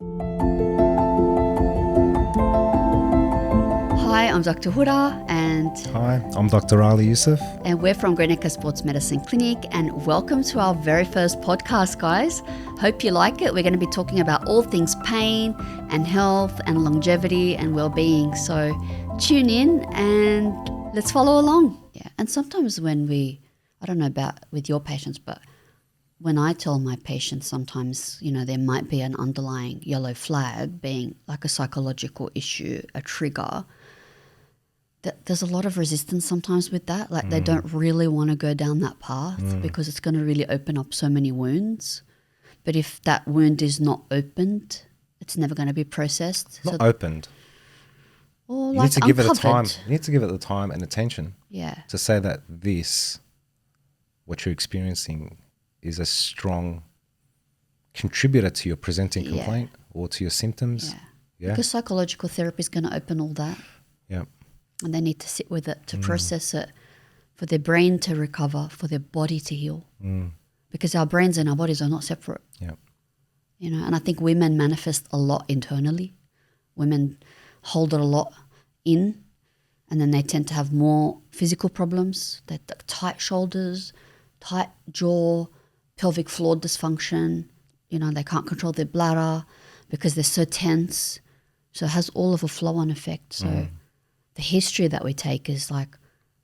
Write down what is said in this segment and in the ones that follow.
Hi, I'm Dr. Houda and Hi, I'm Dr Ali Yusuf. we're from Greenacre Sports Medicine Clinic, and welcome to our very first podcast, guys. Hope you like it. We're going to be talking about all things pain and health and longevity and well-being. So tune in and let's follow along. Yeah, and sometimes when I don't know about with your patients, but when I tell my patients sometimes, there might be an underlying yellow flag being like a psychological issue, a trigger. There's a lot of resistance sometimes with that. Like they don't really want to go down that path because it's going to really open up so many wounds. But if that wound is not opened, it's never going to be processed. Not opened. Or You like need to give it the time. uncovered. You need to give it the time and attention. Yeah. To say that what you're experiencing is a strong contributor to your presenting complaint or to your symptoms. Yeah. Because psychological therapy is going to open all that. Yeah. And they need to sit with it, to process it, for their brain to recover, for their body to heal. Because our brains and our bodies are not separate. Yeah. And I think women manifest a lot internally. Women hold it a lot in, and then they tend to have more physical problems. They're tight shoulders, tight jaw, pelvic floor dysfunction. They can't control their bladder because they're so tense. So it has all of a flow-on effect. So the history that we take is like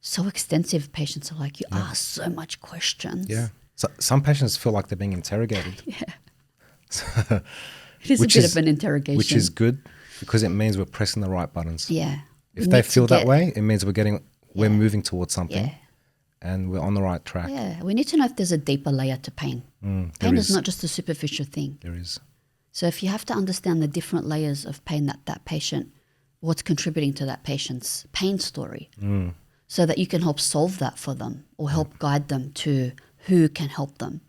so extensive. Patients are like, you ask so much questions. Yeah. So some patients feel like they're being interrogated. Yeah. It is a bit of an interrogation. Which is good because it means we're pressing the right buttons. Yeah. If they feel that way, it means we're moving towards something. Yeah. And we're on the right track. Yeah, we need to know if there's a deeper layer to pain. Pain is not just a superficial thing. There is. So if you have to understand the different layers of pain that patient, what's contributing to that patient's pain story, so that you can help solve that for them or help guide them to who can help them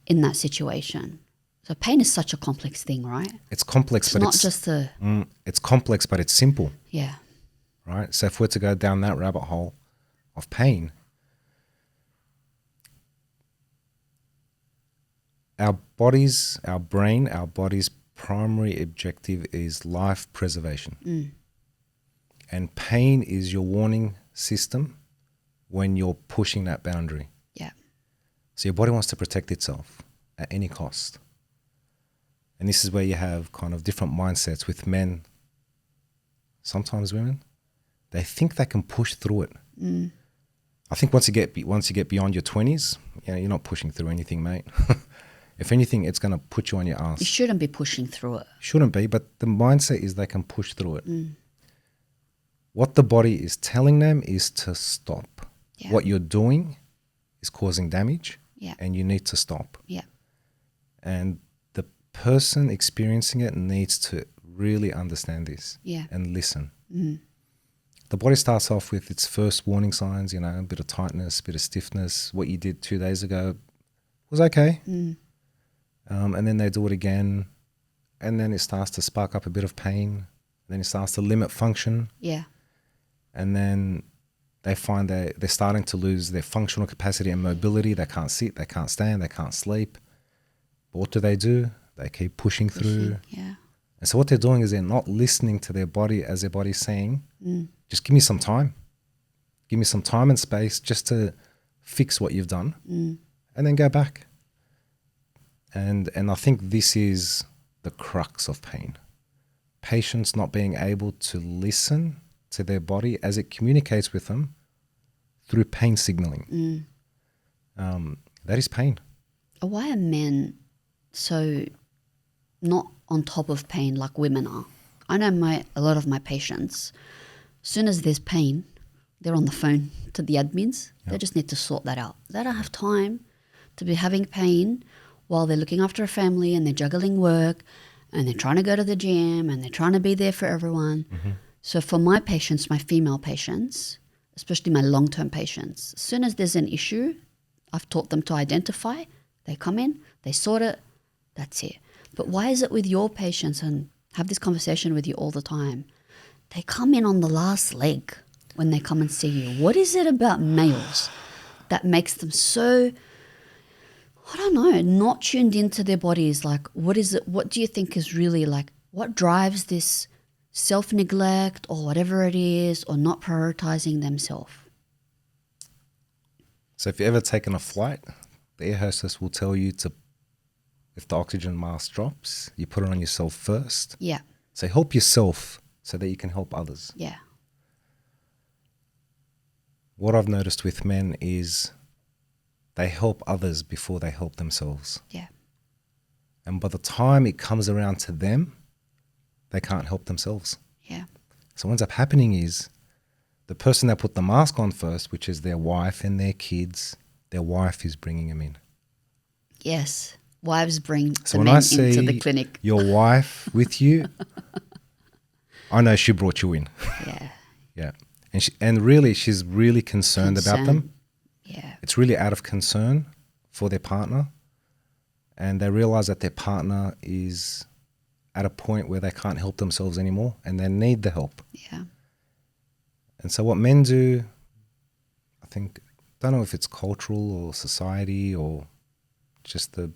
in that situation. So pain is such a complex thing, right? It's complex, but it's complex, but it's simple. Yeah. Right? So if we're to go down that rabbit hole of pain, our body's primary objective is life preservation. And pain is your warning system when you're pushing that boundary. Yeah. So your body wants to protect itself at any cost. And this is where you have kind of different mindsets with men, sometimes women. They think they can push through it. I think once you get beyond your 20s, you're not pushing through anything, mate. If anything, it's going to put you on your ass. You shouldn't be pushing through it. Shouldn't be, but the mindset is they can push through it. What the body is telling them is to stop. Yeah. What you're doing is causing damage, and you need to stop. Yeah. And the person experiencing it needs to really understand this and listen. The body starts off with its first warning signs, a bit of tightness, a bit of stiffness. What you did 2 days ago was okay. And then they do it again, and then it starts to spark up a bit of pain. Then it starts to limit function. Yeah. And then they find they're starting to lose their functional capacity and mobility. They can't sit, they can't stand, they can't sleep. But what do? They keep pushing through. Yeah. And so what they're doing is they're not listening to their body as their body's saying, just give me some time. Give me some time and space just to fix what you've done and then go back. And I think this is the crux of pain. Patients not being able to listen to their body as it communicates with them through pain signaling. That is pain. Why are men so not on top of pain like women are? I know a lot of my patients, as soon as there's pain, they're on the phone to the admins. Yep. They just need to sort that out. They don't have time to be having pain while they're looking after a family and they're juggling work and they're trying to go to the gym and they're trying to be there for everyone. So for my patients, my female patients, especially my long-term patients, as soon as there's an issue, I've taught them to identify. They come in, they sort it, that's it. But why is it with your patients, and have this conversation with you all the time, they come in on the last leg when they come and see you? What is it about males that makes them so I don't know, not tuned into their bodies. Like, what is it? What do you think is really like, what drives this self-neglect or whatever it is, or not prioritizing themselves? So if you've ever taken a flight, the air hostess will tell you to, if the oxygen mask drops, you put it on yourself first. Yeah. So help yourself so that you can help others. Yeah. What I've noticed with men is they help others before they help themselves. Yeah. And by the time it comes around to them, they can't help themselves. Yeah. So what ends up happening is the person that put the mask on first, which is their wife and their kids, their wife is bringing them in. Yes. Wives bring So the when men I see into the clinic. your wife with you, I know she brought you in. Yeah. Yeah. And really, she's really concerned about them. Yeah. It's really out of concern for their partner. And they realize that their partner is at a point where they can't help themselves anymore and they need the help. Yeah. And so what men do, I think, don't know if it's cultural or society or just the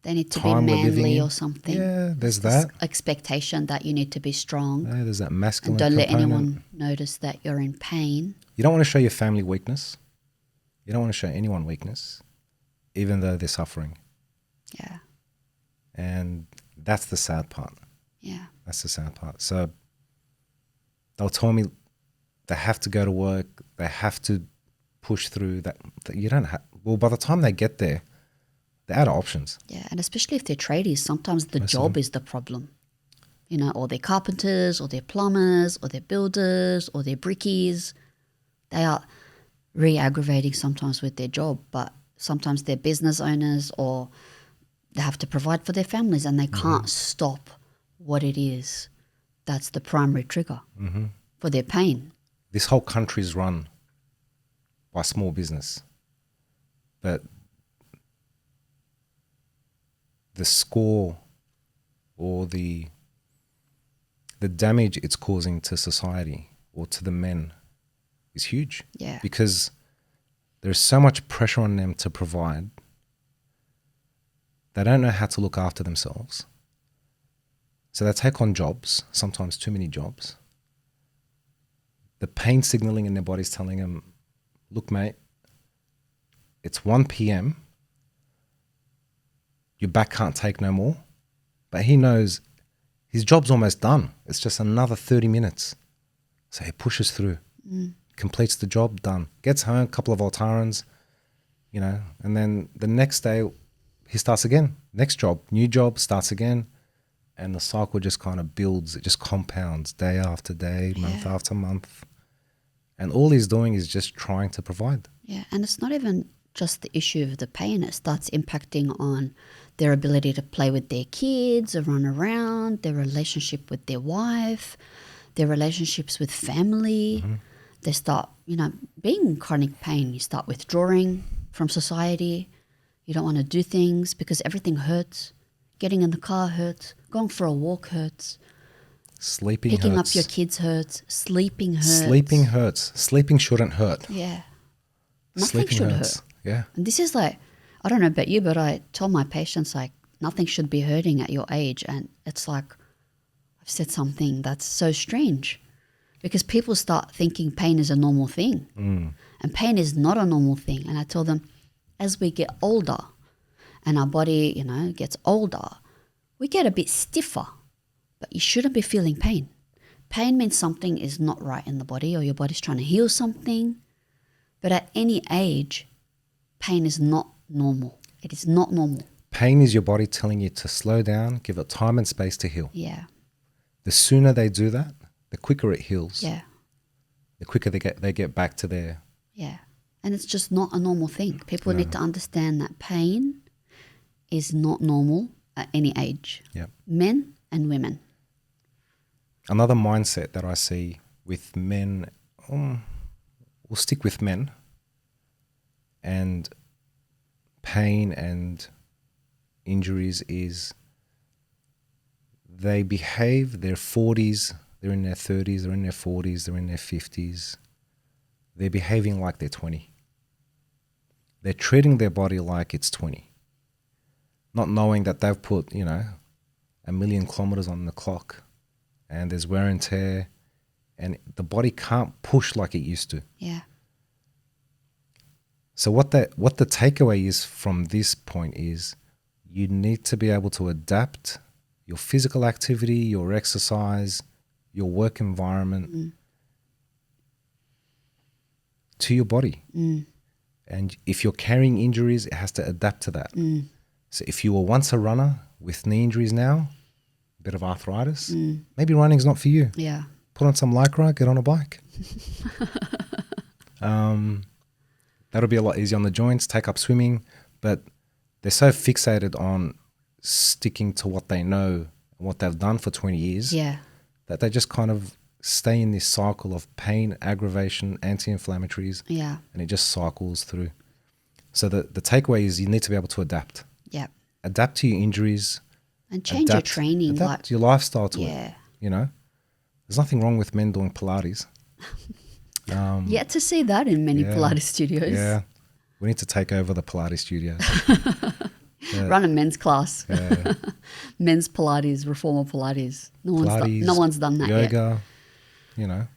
they need to be time we're living manly in. or something. Yeah, there's this that. expectation that you need to be strong. Yeah, there's that masculine and don't let component. anyone notice that you're in pain. You don't want to show your family weakness. You don't want to show anyone weakness, even though they're suffering. Yeah. And that's the sad part. Yeah. That's the sad part. So they'll tell me they have to go to work. They have to push through that you don't have. Well, by the time they get there, they're out of options. Yeah. And especially if they're tradies, sometimes the job is the problem. You know, or they're carpenters or they're plumbers or they're builders or they're brickies. They are re-aggravating sometimes with their job, but sometimes they're business owners or they have to provide for their families and they can't stop what it is that's the primary trigger for their pain. This whole country is run by small business, but the score or the damage it's causing to society or to the men is huge. Yeah. Because there's so much pressure on them to provide. They don't know how to look after themselves. So they take on jobs, sometimes too many jobs. The pain signaling in their body's telling them, look, mate, it's 1 p.m. Your back can't take no more. But he knows his job's almost done. It's just another 30 minutes. So he pushes through, completes the job, done. Gets home, a couple of Altarans, and then the next day he starts again. Next job, new job, starts again. And the cycle just kind of builds. It just compounds day after day, month after month. And all he's doing is just trying to provide. Yeah, and it's not even just the issue of the pain. It starts impacting on their ability to play with their kids, or run around, their relationship with their wife, their relationships with family. They start, being in chronic pain. You start withdrawing from society. You don't want to do things because everything hurts. Getting in the car hurts. Going for a walk hurts. Sleeping Picking hurts. up your kids hurts. Sleeping hurts. Sleeping hurts. Sleeping shouldn't hurt. Yeah. Nothing Sleeping should hurts. hurt. Yeah. And this is like, I don't know about you, but I tell my patients, like, nothing should be hurting at your age. And it's like, I've said something that's so strange because people start thinking pain is a normal thing. And pain is not a normal thing. And I tell them, as we get older and our body, gets older, we get a bit stiffer, but you shouldn't be feeling pain. Pain means something is not right in the body or your body's trying to heal something. But at any age, pain is not normal. It is not normal. Pain is your body telling you to slow down, give it time and space to heal. Yeah. The sooner they do that, the quicker it heals. Yeah. The quicker they get back to their... Yeah. And it's just not a normal thing. People need to understand that pain is not normal at any age. Yeah. Men and women. Another mindset that I see with men, we'll stick with men, and pain and injuries is they behave, they're 40s, they're in their 30s, they're in their 40s, they're in their 50s. They're behaving like they're 20. They're treating their body like it's 20. not knowing that they've put, 1,000,000 kilometers on the clock, and there's wear and tear, and the body can't push like it used to. Yeah. So what the takeaway is from this point is you need to be able to adapt your physical activity, your exercise, your work environment to your body. And if you're carrying injuries, it has to adapt to that. So if you were once a runner with knee injuries now, a bit of arthritis, maybe running's not for you. Yeah. Put on some Lycra, get on a bike. That'll be a lot easier on the joints, take up swimming, but they're so fixated on sticking to what they know and what they've done for 20 years that they just kind of stay in this cycle of pain, aggravation, anti-inflammatories, and it just cycles through. So the takeaway is you need to be able to adapt. Yeah. Adapt to your injuries. And change your training. Adapt your lifestyle to it. There's nothing wrong with men doing Pilates. Yet to see that in many Pilates studios. Yeah. We need to take over the Pilates studios. Run a men's class. Yeah. Men's Pilates, reformer Pilates. No one's done that yoga, yet.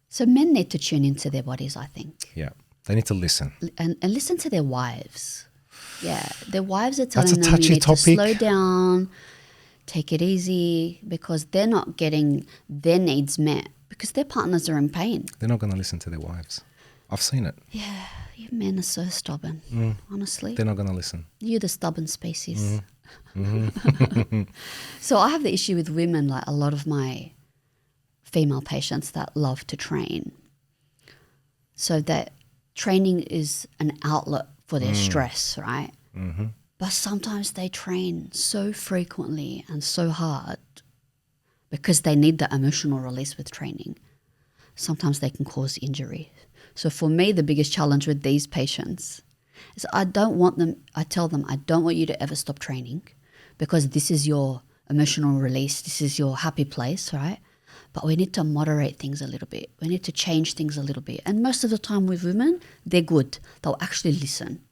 So men need to tune into their bodies, I think. Yeah. They need to listen. And listen to their wives. Yeah. Their wives are telling them you need topic. to slow down, take it easy, because they're not getting their needs met because their partners are in pain. They're not going to listen to their wives. I've seen it. Yeah. You men are so stubborn, honestly. They're not going to listen. You're the stubborn species. So I have the issue with women, like a lot of my female patients that love to train. So that training is an outlet for their stress, right? But sometimes they train so frequently and so hard because they need the emotional release with training. Sometimes they can cause injury. So for me, the biggest challenge with these patients is I tell them, I don't want you to ever stop training because this is your emotional release. This is your happy place, right? But we need to moderate things a little bit. We need to change things a little bit. And most of the time with women, they're good. They'll actually listen.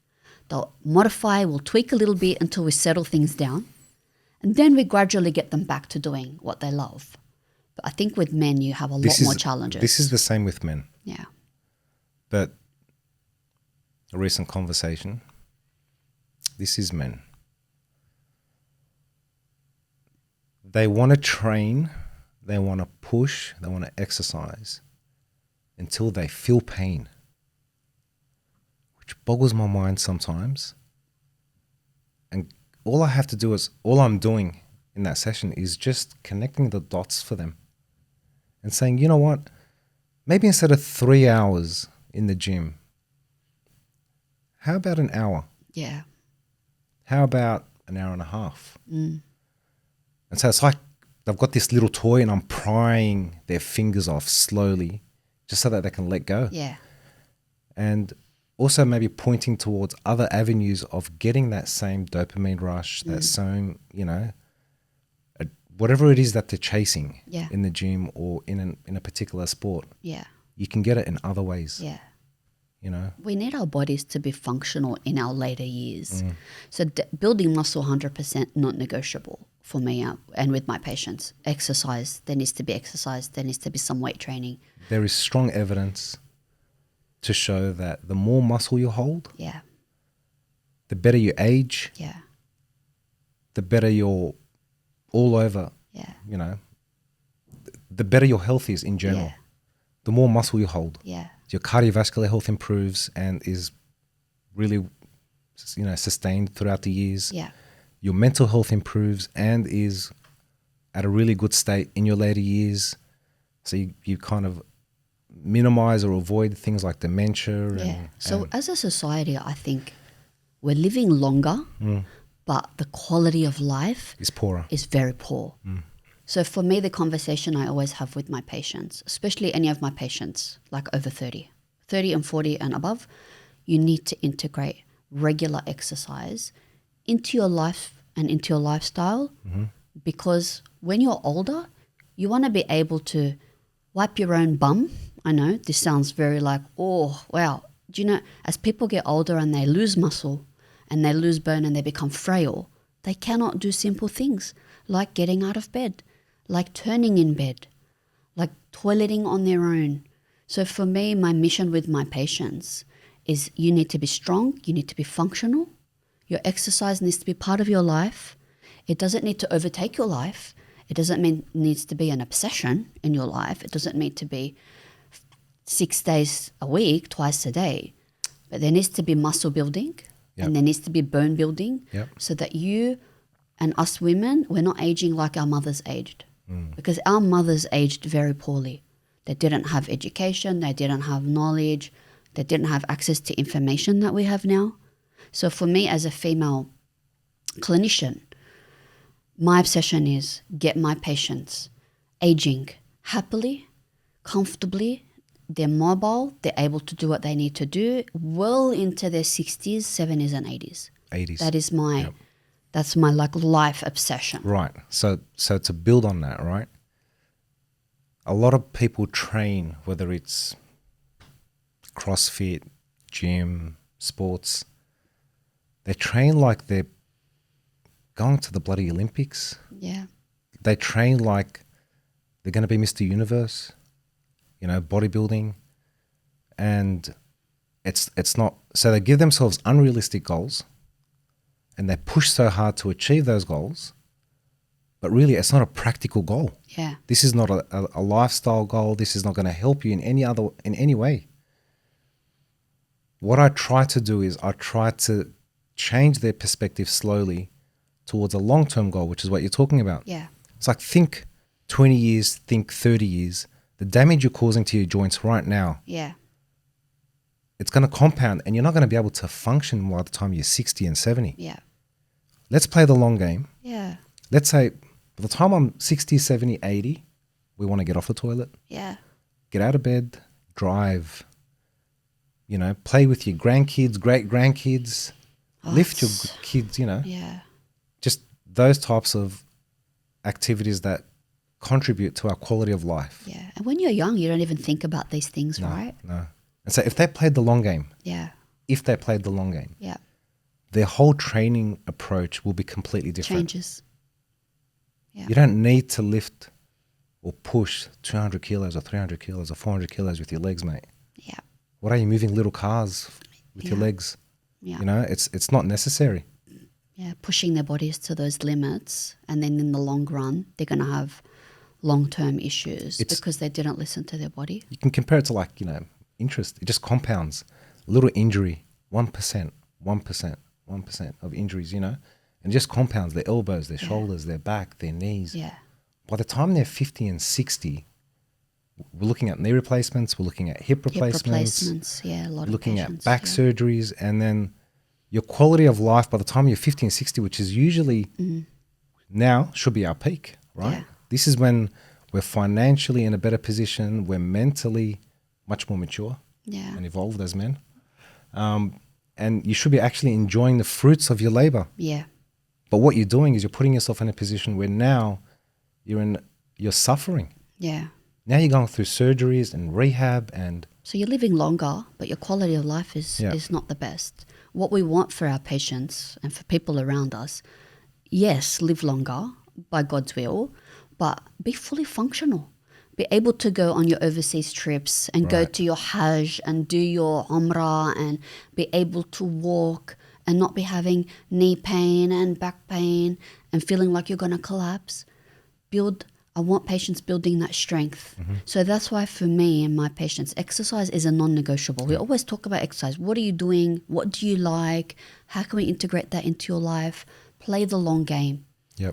They'll modify, we'll tweak a little bit until we settle things down. And then we gradually get them back to doing what they love. But I think with men, you have a lot more challenges. This is the same with men. Yeah. But a recent conversation, this is men. They want to train, they want to push, they want to exercise until they feel pain, which boggles my mind sometimes. And all I'm doing in that session is just connecting the dots for them and saying, you know what, maybe instead of 3 hours in the gym, how about an hour? Yeah. How about an hour and a half? And so it's like they've got this little toy and I'm prying their fingers off slowly just so that they can let go. Yeah. And also maybe pointing towards other avenues of getting that same dopamine rush, that same, whatever it is that they're chasing in the gym or in a particular sport. Yeah. You can get it in other ways. Yeah. We need our bodies to be functional in our later years. So building muscle, 100% not negotiable for me and with my patients. Exercise, there needs to be exercise. There needs to be some weight training. There is strong evidence to show that the more muscle you hold, the better you age, the better you're all over, the better your health is in general. The more muscle you hold, your cardiovascular health improves and is really, sustained throughout the years. Your mental health improves and is at a really good state in your later years. So you kind of minimize or avoid things like dementia. So as a society, I think we're living longer, but the quality of life is poorer. Is very poor. So for me, the conversation I always have with my patients, especially any of my patients like over 30 and 40 and above, you need to integrate regular exercise into your life and into your lifestyle because when you're older, you want to be able to wipe your own bum. I know this sounds very like, oh, wow. Do you know, as people get older and they lose muscle and they lose bone and they become frail, They cannot do simple things like getting out of bed, like turning in bed, like toileting on their own. So for me, my mission with my patients is you need to be strong, you need to be functional, your exercise needs to be part of your life. It doesn't need to overtake your life. It doesn't mean it needs to be an obsession in your life. It doesn't need to be 6 days a week, twice a day. But there needs to be muscle building and there needs to be bone building so that you and us women, we're not aging like our mothers aged. Because our mothers aged very poorly. They didn't have education. They didn't have knowledge. They didn't have access to information that we have now. So for me as a female clinician, my obsession is get my patients aging happily, comfortably. They're mobile. They're able to do what they need to do well into their 60s, 70s and 80s. That is my, that's my like life obsession. Right. So to build on that, right? A lot of people train, whether it's CrossFit, gym, sports, they train like they're going to the bloody Olympics. Yeah. They train like they're going to be Mr. Universe, you know, bodybuilding. And it's not, so they give themselves unrealistic goals and they push so hard to achieve those goals, but really it's not a practical goal. Yeah. This is not a lifestyle goal. This is not going to help you in any way. What I try to do is I try to change their perspective slowly towards a long-term goal, which is what you're talking about. Yeah. It's like think 20 years, think 30 years. The damage you're causing to your joints right now, it's going to compound and you're not going to be able to function by the time you're 60 and 70. Yeah. Let's play the long game. Yeah. Let's say by the time I'm 60, 70, 80, we want to get off the toilet. Yeah. Get out of bed, drive, you know, play with your grandkids, great-grandkids, lift your kids, you know. Yeah. Just those types of activities that contribute to our quality of life. Yeah. And when you're young, you don't even think about these things, right? No. And so if they played the long game, their whole training approach will be completely different. Changes. Yeah. You don't need to lift or push 200 kilos or 300 kilos or 400 kilos with your legs, mate. Yeah. What are you moving little cars with your legs? Yeah. You know, it's not necessary. Yeah, pushing their bodies to those limits, and then in the long run, they're going to have long-term issues because they didn't listen to their body. You can compare it to like, you know, interest. It just compounds. A little injury, 1%, 1%, 1% of injuries, you know, and it just compounds their elbows, their shoulders, their back, their knees. Yeah. By the time they're 50 and 60, we're looking at knee replacements, we're looking at hip replacements. Yeah, a lot of looking patients, at back surgeries, and then your quality of life by the time you're 50 and 60, which is usually now should be our peak, right? Yeah. This is when we're financially in a better position, we're mentally much more mature and evolved as men. And you should be actually enjoying the fruits of your labor. Yeah. But what you're doing is you're putting yourself in a position where now you're suffering. Yeah. Now you're going through surgeries and rehab and... So you're living longer, but your quality of life is not the best. What we want for our patients and for people around us, yes, live longer by God's will, but be fully functional. Be able to go on your overseas trips and go to your Hajj and do your Umrah and be able to walk and not be having knee pain and back pain and feeling like you're going to collapse. I want patients building that strength. So that's why for me and my patients, exercise is a non-negotiable. We always talk about exercise. What are you doing? What do you like? How can we integrate that into your life? Play the long game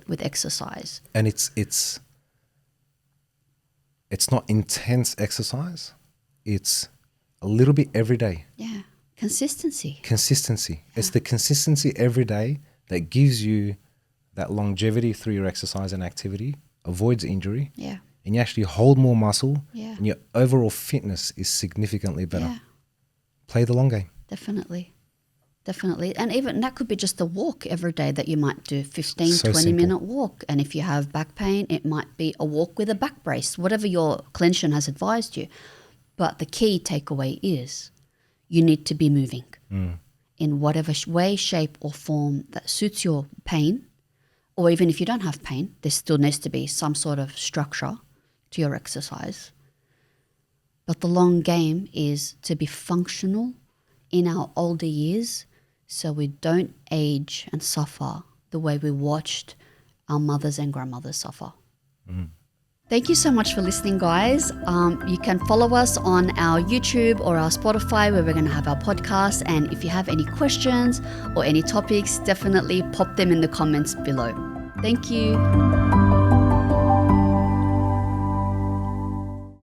with exercise. And it's not intense exercise. It's a little bit every day. Yeah. Consistency. Yeah. It's the consistency every day that gives you that longevity through your exercise and activity, avoids injury, and you actually hold more muscle, and your overall fitness is significantly better. Yeah. Play the long game. Definitely. And even that could be just a walk every day that you might do, 15, So 20-minute walk. And if you have back pain, it might be a walk with a back brace, whatever your clinician has advised you. But the key takeaway is you need to be moving in whatever way, shape or form that suits your pain or even if you don't have pain, there still needs to be some sort of structure to your exercise. But the long game is to be functional in our older years so we don't age and suffer the way we watched our mothers and grandmothers suffer. Thank you so much for listening, guys. You can follow us on our YouTube or our Spotify where we're going to have our podcast. And if you have any questions or any topics, definitely pop them in the comments below. Thank you.